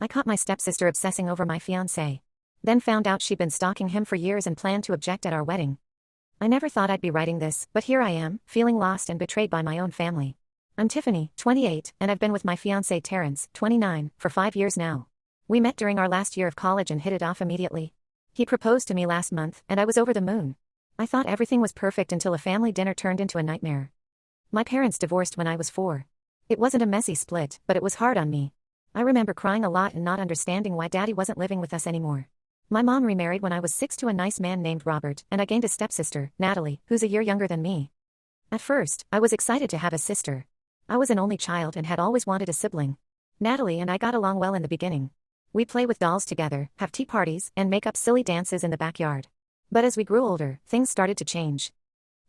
I caught my stepsister obsessing over my fiancé. Then found out she'd been stalking him for years and planned to object at our wedding. I never thought I'd be writing this, but here I am, feeling lost and betrayed by my own family. I'm Tiffany, 28, and I've been with my fiancé Terrence, 29, for 5 years now. We met during our last year of college and hit it off immediately. He proposed to me last month, and I was over the moon. I thought everything was perfect until a family dinner turned into a nightmare. My parents divorced when I was 4. It wasn't a messy split, but it was hard on me. I remember crying a lot and not understanding why Daddy wasn't living with us anymore. My mom remarried when I was 6 to a nice man named Robert, and I gained a stepsister, Natalie, who's a year younger than me. At first, I was excited to have a sister. I was an only child and had always wanted a sibling. Natalie and I got along well in the beginning. We play with dolls together, have tea parties, and make up silly dances in the backyard. But as we grew older, things started to change.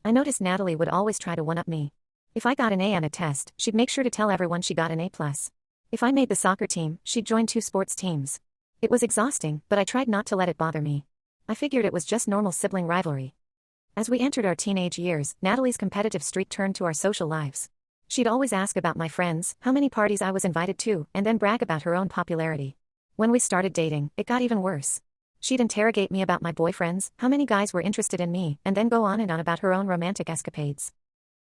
I noticed Natalie would always try to one-up me. If I got an A on a test, she'd make sure to tell everyone she got an A+. If I made the soccer team, she'd join 2 sports teams. It was exhausting, but I tried not to let it bother me. I figured it was just normal sibling rivalry. As we entered our teenage years, Natalie's competitive streak turned to our social lives. She'd always ask about my friends, how many parties I was invited to, and then brag about her own popularity. When we started dating, it got even worse. She'd interrogate me about my boyfriends, how many guys were interested in me, and then go on and on about her own romantic escapades.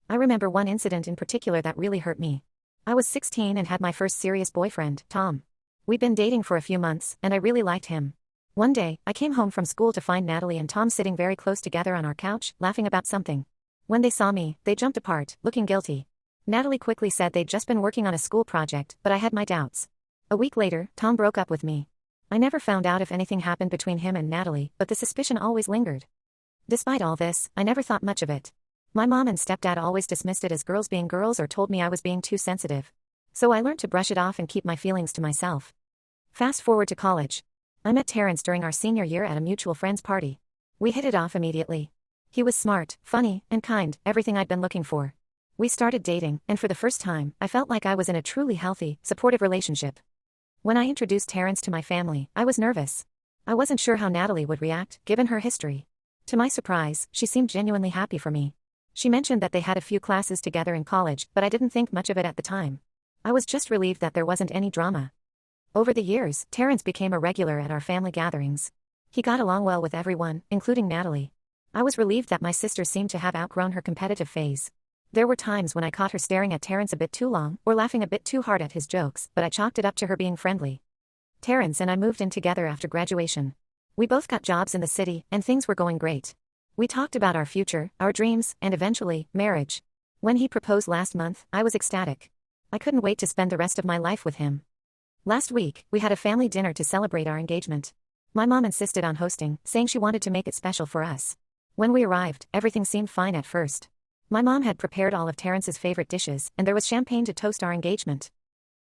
I remember one incident in particular that really hurt me. I was 16 and had my first serious boyfriend, Tom. We'd been dating for a few months, and I really liked him. One day, I came home from school to find Natalie and Tom sitting very close together on our couch, laughing about something. When they saw me, they jumped apart, looking guilty. Natalie quickly said they'd just been working on a school project, but I had my doubts. A week later, Tom broke up with me. I never found out if anything happened between him and Natalie, but the suspicion always lingered. Despite all this, I never thought much of it. My mom and stepdad always dismissed it as girls being girls or told me I was being too sensitive. So I learned to brush it off and keep my feelings to myself. Fast forward to college. I met Terrence during our senior year at a mutual friend's party. We hit it off immediately. He was smart, funny, and kind, everything I'd been looking for. We started dating, and for the first time, I felt like I was in a truly healthy, supportive relationship. When I introduced Terrence to my family, I was nervous. I wasn't sure how Natalie would react, given her history. To my surprise, she seemed genuinely happy for me. She mentioned that they had a few classes together in college, but I didn't think much of it at the time. I was just relieved that there wasn't any drama. Over the years, Terrence became a regular at our family gatherings. He got along well with everyone, including Natalie. I was relieved that my sister seemed to have outgrown her competitive phase. There were times when I caught her staring at Terrence a bit too long, or laughing a bit too hard at his jokes, but I chalked it up to her being friendly. Terrence and I moved in together after graduation. We both got jobs in the city, and things were going great. We talked about our future, our dreams, and eventually, marriage. When he proposed last month, I was ecstatic. I couldn't wait to spend the rest of my life with him. Last week, we had a family dinner to celebrate our engagement. My mom insisted on hosting, saying she wanted to make it special for us. When we arrived, everything seemed fine at first. My mom had prepared all of Terrence's favorite dishes, and there was champagne to toast our engagement.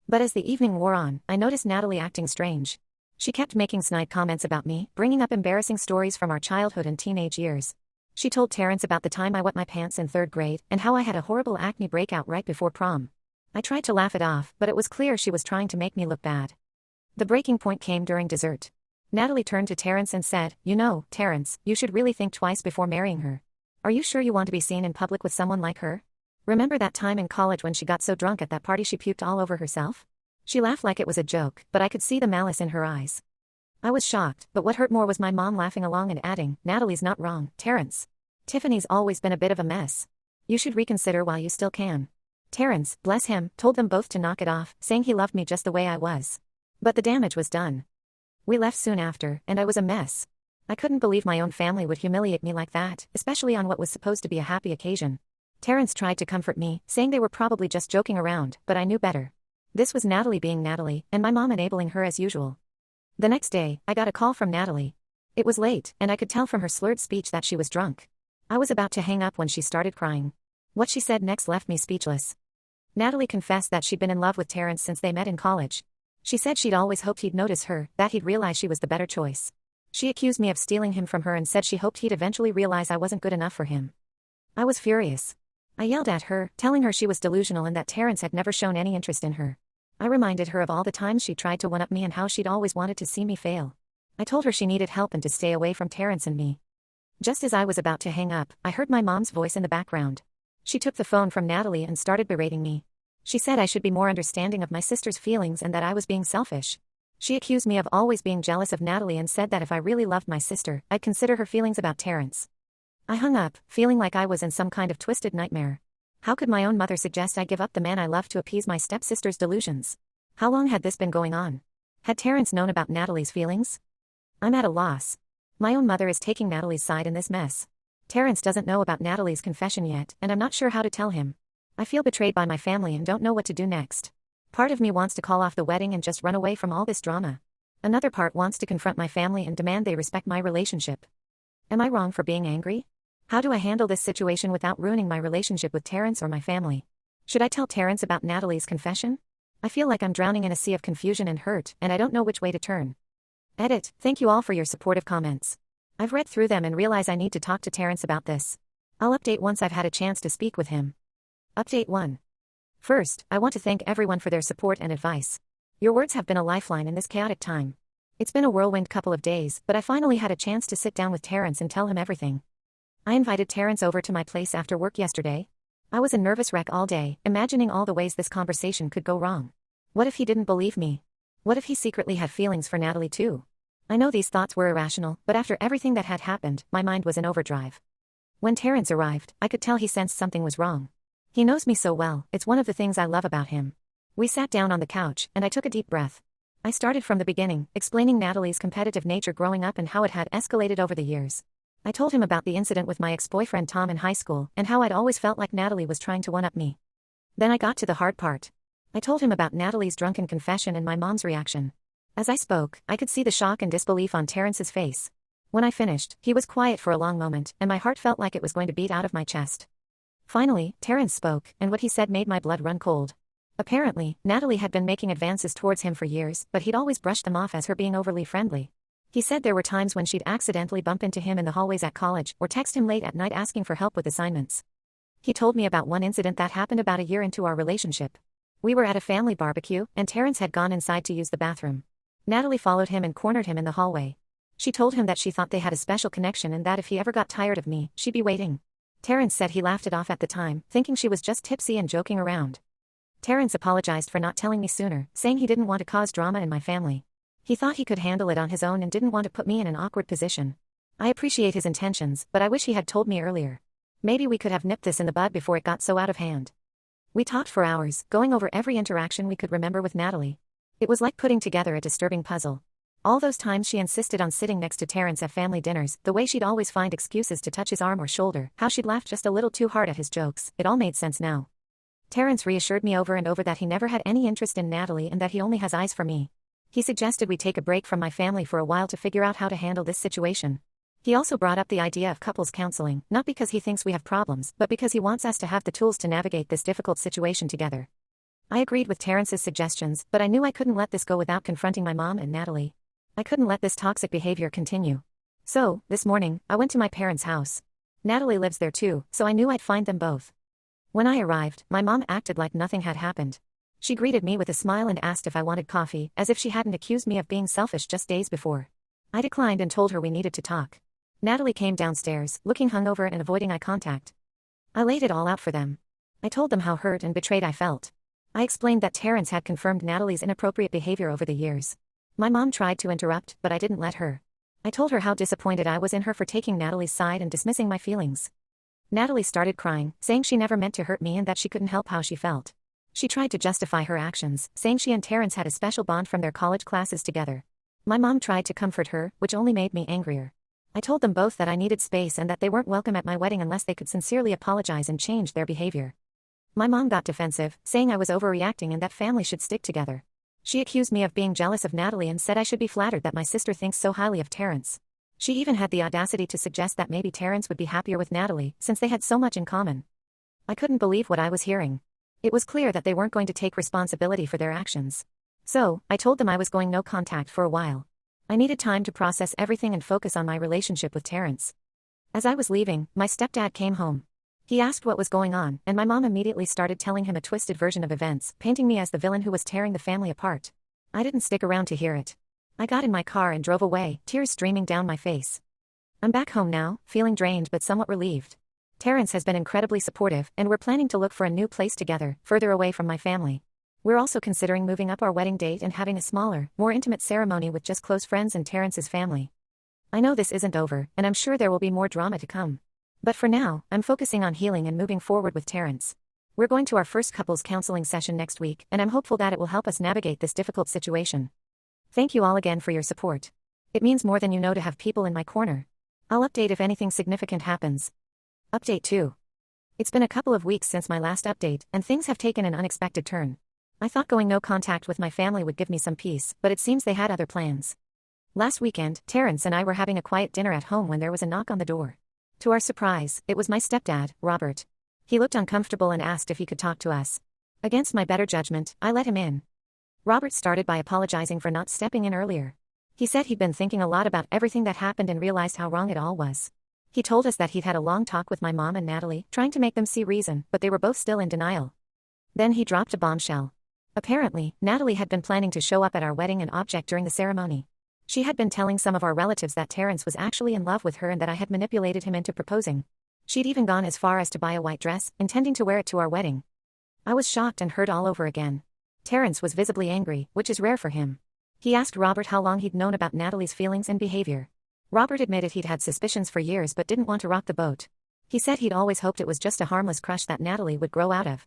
But as the evening wore on, I noticed Natalie acting strange. She kept making snide comments about me, bringing up embarrassing stories from our childhood and teenage years. She told Terrence about the time I wet my pants in 3rd grade, and how I had a horrible acne breakout right before prom. I tried to laugh it off, but it was clear she was trying to make me look bad. The breaking point came during dessert. Natalie turned to Terrence and said, "You know, Terrence, you should really think twice before marrying her. Are you sure you want to be seen in public with someone like her? Remember that time in college when she got so drunk at that party she puked all over herself?" She laughed like it was a joke, but I could see the malice in her eyes. I was shocked, but what hurt more was my mom laughing along and adding, "Natalie's not wrong, Terrence. Tiffany's always been a bit of a mess. You should reconsider while you still can." Terrence, bless him, told them both to knock it off, saying he loved me just the way I was. But the damage was done. We left soon after, and I was a mess. I couldn't believe my own family would humiliate me like that, especially on what was supposed to be a happy occasion. Terrence tried to comfort me, saying they were probably just joking around, but I knew better. This was Natalie being Natalie, and my mom enabling her as usual. The next day, I got a call from Natalie. It was late, and I could tell from her slurred speech that she was drunk. I was about to hang up when she started crying. What she said next left me speechless. Natalie confessed that she'd been in love with Terrence since they met in college. She said she'd always hoped he'd notice her, that he'd realize she was the better choice. She accused me of stealing him from her and said she hoped he'd eventually realize I wasn't good enough for him. I was furious. I yelled at her, telling her she was delusional and that Terrence had never shown any interest in her. I reminded her of all the times she tried to one-up me and how she'd always wanted to see me fail. I told her she needed help and to stay away from Terrence and me. Just as I was about to hang up, I heard my mom's voice in the background. She took the phone from Natalie and started berating me. She said I should be more understanding of my sister's feelings and that I was being selfish. She accused me of always being jealous of Natalie and said that if I really loved my sister, I'd consider her feelings about Terrence. I hung up, feeling like I was in some kind of twisted nightmare. How could my own mother suggest I give up the man I loved to appease my stepsister's delusions? How long had this been going on? Had Terrence known about Natalie's feelings? I'm at a loss. My own mother is taking Natalie's side in this mess. Terrence doesn't know about Natalie's confession yet, and I'm not sure how to tell him. I feel betrayed by my family and don't know what to do next. Part of me wants to call off the wedding and just run away from all this drama. Another part wants to confront my family and demand they respect my relationship. Am I wrong for being angry? How do I handle this situation without ruining my relationship with Terrence or my family? Should I tell Terrence about Natalie's confession? I feel like I'm drowning in a sea of confusion and hurt, and I don't know which way to turn. Edit. Thank you all for your supportive comments. I've read through them and realize I need to talk to Terrence about this. I'll update once I've had a chance to speak with him. Update 1. First, I want to thank everyone for their support and advice. Your words have been a lifeline in this chaotic time. It's been a whirlwind couple of days, but I finally had a chance to sit down with Terrence and tell him everything. I invited Terrence over to my place after work yesterday. I was a nervous wreck all day, imagining all the ways this conversation could go wrong. What if he didn't believe me? What if he secretly had feelings for Natalie too? I know these thoughts were irrational, but after everything that had happened, my mind was in overdrive. When Terrence arrived, I could tell he sensed something was wrong. He knows me so well, it's one of the things I love about him. We sat down on the couch, and I took a deep breath. I started from the beginning, explaining Natalie's competitive nature growing up and how it had escalated over the years. I told him about the incident with my ex-boyfriend Tom in high school, and how I'd always felt like Natalie was trying to one-up me. Then I got to the hard part. I told him about Natalie's drunken confession and my mom's reaction. As I spoke, I could see the shock and disbelief on Terrence's face. When I finished, he was quiet for a long moment, and my heart felt like it was going to beat out of my chest. Finally, Terrence spoke, and what he said made my blood run cold. Apparently, Natalie had been making advances towards him for years, but he'd always brushed them off as her being overly friendly. He said there were times when she'd accidentally bump into him in the hallways at college or text him late at night asking for help with assignments. He told me about one incident that happened about a year into our relationship. We were at a family barbecue, and Terrence had gone inside to use the bathroom. Natalie followed him and cornered him in the hallway. She told him that she thought they had a special connection and that if he ever got tired of me, she'd be waiting. Terrence said he laughed it off at the time, thinking she was just tipsy and joking around. Terrence apologized for not telling me sooner, saying he didn't want to cause drama in my family. He thought he could handle it on his own and didn't want to put me in an awkward position. I appreciate his intentions, but I wish he had told me earlier. Maybe we could have nipped this in the bud before it got so out of hand. We talked for hours, going over every interaction we could remember with Natalie. It was like putting together a disturbing puzzle. All those times she insisted on sitting next to Terrence at family dinners, the way she'd always find excuses to touch his arm or shoulder, how she'd laughed just a little too hard at his jokes, it all made sense now. Terrence reassured me over and over that he never had any interest in Natalie and that he only has eyes for me. He suggested we take a break from my family for a while to figure out how to handle this situation. He also brought up the idea of couples counseling, not because he thinks we have problems, but because he wants us to have the tools to navigate this difficult situation together. I agreed with Terrence's suggestions, but I knew I couldn't let this go without confronting my mom and Natalie. I couldn't let this toxic behavior continue. So, this morning, I went to my parents' house. Natalie lives there too, so I knew I'd find them both. When I arrived, my mom acted like nothing had happened. She greeted me with a smile and asked if I wanted coffee, as if she hadn't accused me of being selfish just days before. I declined and told her we needed to talk. Natalie came downstairs, looking hungover and avoiding eye contact. I laid it all out for them. I told them how hurt and betrayed I felt. I explained that Terrence had confirmed Natalie's inappropriate behavior over the years. My mom tried to interrupt, but I didn't let her. I told her how disappointed I was in her for taking Natalie's side and dismissing my feelings. Natalie started crying, saying she never meant to hurt me and that she couldn't help how she felt. She tried to justify her actions, saying she and Terrence had a special bond from their college classes together. My mom tried to comfort her, which only made me angrier. I told them both that I needed space and that they weren't welcome at my wedding unless they could sincerely apologize and change their behavior. My mom got defensive, saying I was overreacting and that family should stick together. She accused me of being jealous of Natalie and said I should be flattered that my sister thinks so highly of Terrence. She even had the audacity to suggest that maybe Terrence would be happier with Natalie, since they had so much in common. I couldn't believe what I was hearing. It was clear that they weren't going to take responsibility for their actions. So, I told them I was going no contact for a while. I needed time to process everything and focus on my relationship with Terrence. As I was leaving, my stepdad came home. He asked what was going on, and my mom immediately started telling him a twisted version of events, painting me as the villain who was tearing the family apart. I didn't stick around to hear it. I got in my car and drove away, tears streaming down my face. I'm back home now, feeling drained but somewhat relieved. Terrence has been incredibly supportive, and we're planning to look for a new place together, further away from my family. We're also considering moving up our wedding date and having a smaller, more intimate ceremony with just close friends and Terrence's family. I know this isn't over, and I'm sure there will be more drama to come. But for now, I'm focusing on healing and moving forward with Terrence. We're going to our first couples counseling session next week, and I'm hopeful that it will help us navigate this difficult situation. Thank you all again for your support. It means more than you know to have people in my corner. I'll update if anything significant happens. Update 2. It's been a couple of weeks since my last update, and things have taken an unexpected turn. I thought going no contact with my family would give me some peace, but it seems they had other plans. Last weekend, Terrence and I were having a quiet dinner at home when there was a knock on the door. To our surprise, it was my stepdad, Robert. He looked uncomfortable and asked if he could talk to us. Against my better judgment, I let him in. Robert started by apologizing for not stepping in earlier. He said he'd been thinking a lot about everything that happened and realized how wrong it all was. He told us that he'd had a long talk with my mom and Natalie, trying to make them see reason, but they were both still in denial. Then he dropped a bombshell. Apparently, Natalie had been planning to show up at our wedding and object during the ceremony. She had been telling some of our relatives that Terrence was actually in love with her and that I had manipulated him into proposing. She'd even gone as far as to buy a white dress, intending to wear it to our wedding. I was shocked and hurt all over again. Terrence was visibly angry, which is rare for him. He asked Robert how long he'd known about Natalie's feelings and behavior. Robert admitted he'd had suspicions for years but didn't want to rock the boat. He said he'd always hoped it was just a harmless crush that Natalie would grow out of.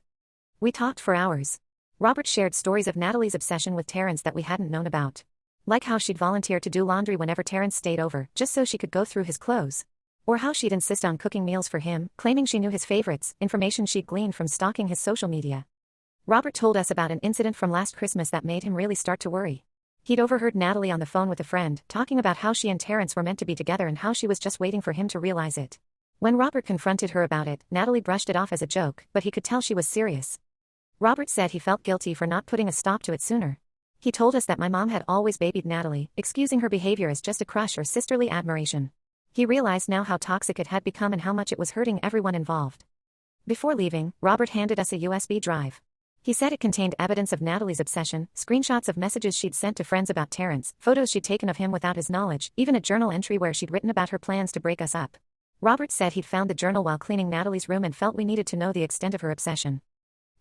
We talked for hours. Robert shared stories of Natalie's obsession with Terrence that we hadn't known about. Like how she'd volunteer to do laundry whenever Terrence stayed over, just so she could go through his clothes. Or how she'd insist on cooking meals for him, claiming she knew his favorites, information she'd gleaned from stalking his social media. Robert told us about an incident from last Christmas that made him really start to worry. He'd overheard Natalie on the phone with a friend, talking about how she and Terrence were meant to be together and how she was just waiting for him to realize it. When Robert confronted her about it, Natalie brushed it off as a joke, but he could tell she was serious. Robert said he felt guilty for not putting a stop to it sooner. He told us that my mom had always babied Natalie, excusing her behavior as just a crush or sisterly admiration. He realized now how toxic it had become and how much it was hurting everyone involved. Before leaving, Robert handed us a USB drive. He said it contained evidence of Natalie's obsession, screenshots of messages she'd sent to friends about Terrence, photos she'd taken of him without his knowledge, even a journal entry where she'd written about her plans to break us up. Robert said he'd found the journal while cleaning Natalie's room and felt we needed to know the extent of her obsession.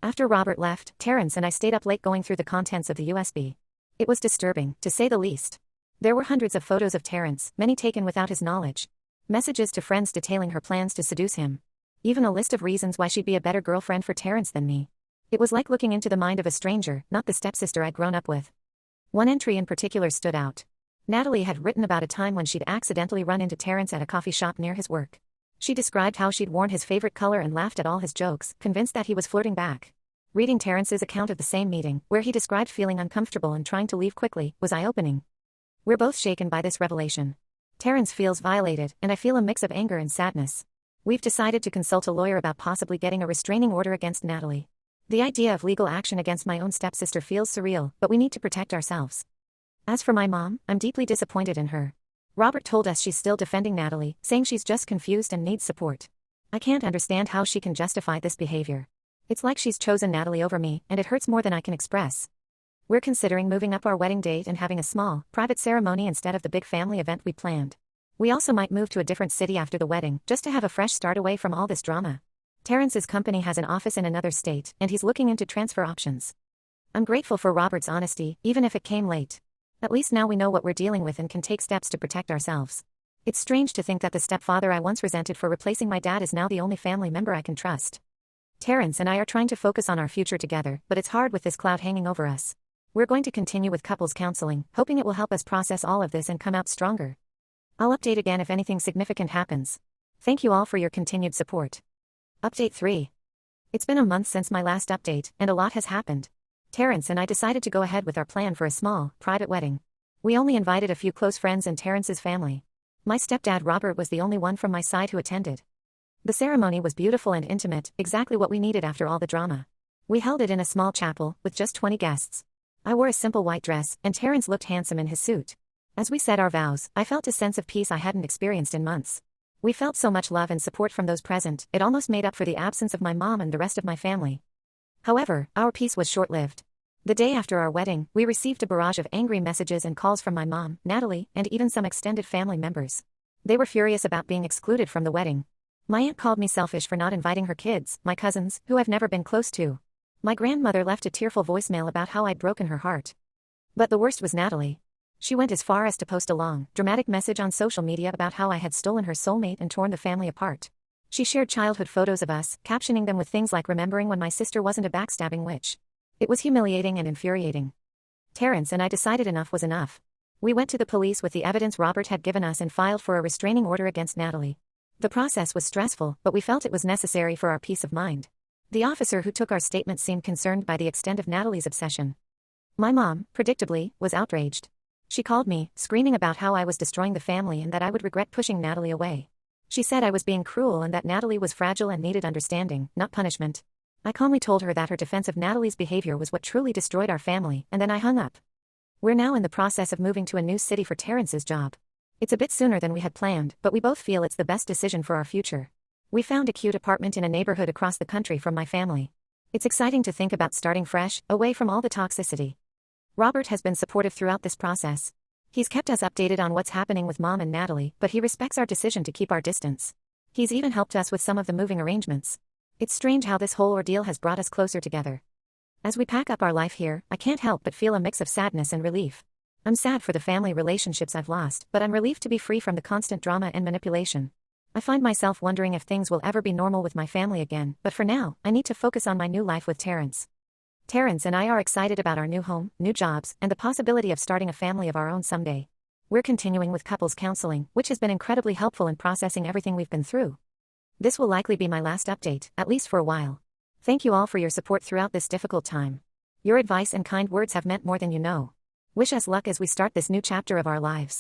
After Robert left, Terrence and I stayed up late going through the contents of the USB. It was disturbing, to say the least. There were hundreds of photos of Terrence, many taken without his knowledge. Messages to friends detailing her plans to seduce him. Even a list of reasons why she'd be a better girlfriend for Terrence than me. It was like looking into the mind of a stranger, not the stepsister I'd grown up with. One entry in particular stood out. Natalie had written about a time when she'd accidentally run into Terrence at a coffee shop near his work. She described how she'd worn his favorite color and laughed at all his jokes, convinced that he was flirting back. Reading Terrence's account of the same meeting, where he described feeling uncomfortable and trying to leave quickly, was eye-opening. We're both shaken by this revelation. Terrence feels violated, and I feel a mix of anger and sadness. We've decided to consult a lawyer about possibly getting a restraining order against Natalie. The idea of legal action against my own stepsister feels surreal, but we need to protect ourselves. As for my mom, I'm deeply disappointed in her. Robert told us she's still defending Natalie, saying she's just confused and needs support. I can't understand how she can justify this behavior. It's like she's chosen Natalie over me, and it hurts more than I can express. We're considering moving up our wedding date and having a small, private ceremony instead of the big family event we planned. We also might move to a different city after the wedding, just to have a fresh start away from all this drama. Terrence's company has an office in another state, and he's looking into transfer options. I'm grateful for Robert's honesty, even if it came late. At least now we know what we're dealing with and can take steps to protect ourselves. It's strange to think that the stepfather I once resented for replacing my dad is now the only family member I can trust. Terrence and I are trying to focus on our future together, but it's hard with this cloud hanging over us. We're going to continue with couples counseling, hoping it will help us process all of this and come out stronger. I'll update again if anything significant happens. Thank you all for your continued support. Update 3. It's been a month since my last update, and a lot has happened. Terrence and I decided to go ahead with our plan for a small, private wedding. We only invited a few close friends and Terrence's family. My stepdad Robert was the only one from my side who attended. The ceremony was beautiful and intimate, exactly what we needed after all the drama. We held it in a small chapel, with just 20 guests. I wore a simple white dress, and Terrence looked handsome in his suit. As we said our vows, I felt a sense of peace I hadn't experienced in months. We felt so much love and support from those present, it almost made up for the absence of my mom and the rest of my family. However, our peace was short-lived. The day after our wedding, we received a barrage of angry messages and calls from my mom, Natalie, and even some extended family members. They were furious about being excluded from the wedding. My aunt called me selfish for not inviting her kids, my cousins, who I've never been close to. My grandmother left a tearful voicemail about how I'd broken her heart. But the worst was Natalie. She went as far as to post a long, dramatic message on social media about how I had stolen her soulmate and torn the family apart. She shared childhood photos of us, captioning them with things like remembering when my sister wasn't a backstabbing witch. It was humiliating and infuriating. Terrence and I decided enough was enough. We went to the police with the evidence Robert had given us and filed for a restraining order against Natalie. The process was stressful, but we felt it was necessary for our peace of mind. The officer who took our statement seemed concerned by the extent of Natalie's obsession. My mom, predictably, was outraged. She called me, screaming about how I was destroying the family and that I would regret pushing Natalie away. She said I was being cruel and that Natalie was fragile and needed understanding, not punishment. I calmly told her that her defense of Natalie's behavior was what truly destroyed our family, and then I hung up. We're now in the process of moving to a new city for Terrence's job. It's a bit sooner than we had planned, but we both feel it's the best decision for our future. We found a cute apartment in a neighborhood across the country from my family. It's exciting to think about starting fresh, away from all the toxicity. Robert has been supportive throughout this process. He's kept us updated on what's happening with Mom and Natalie, but he respects our decision to keep our distance. He's even helped us with some of the moving arrangements. It's strange how this whole ordeal has brought us closer together. As we pack up our life here, I can't help but feel a mix of sadness and relief. I'm sad for the family relationships I've lost, but I'm relieved to be free from the constant drama and manipulation. I find myself wondering if things will ever be normal with my family again, but for now, I need to focus on my new life with Terrence. Terrence and I are excited about our new home, new jobs, and the possibility of starting a family of our own someday. We're continuing with couples counseling, which has been incredibly helpful in processing everything we've been through. This will likely be my last update, at least for a while. Thank you all for your support throughout this difficult time. Your advice and kind words have meant more than you know. Wish us luck as we start this new chapter of our lives.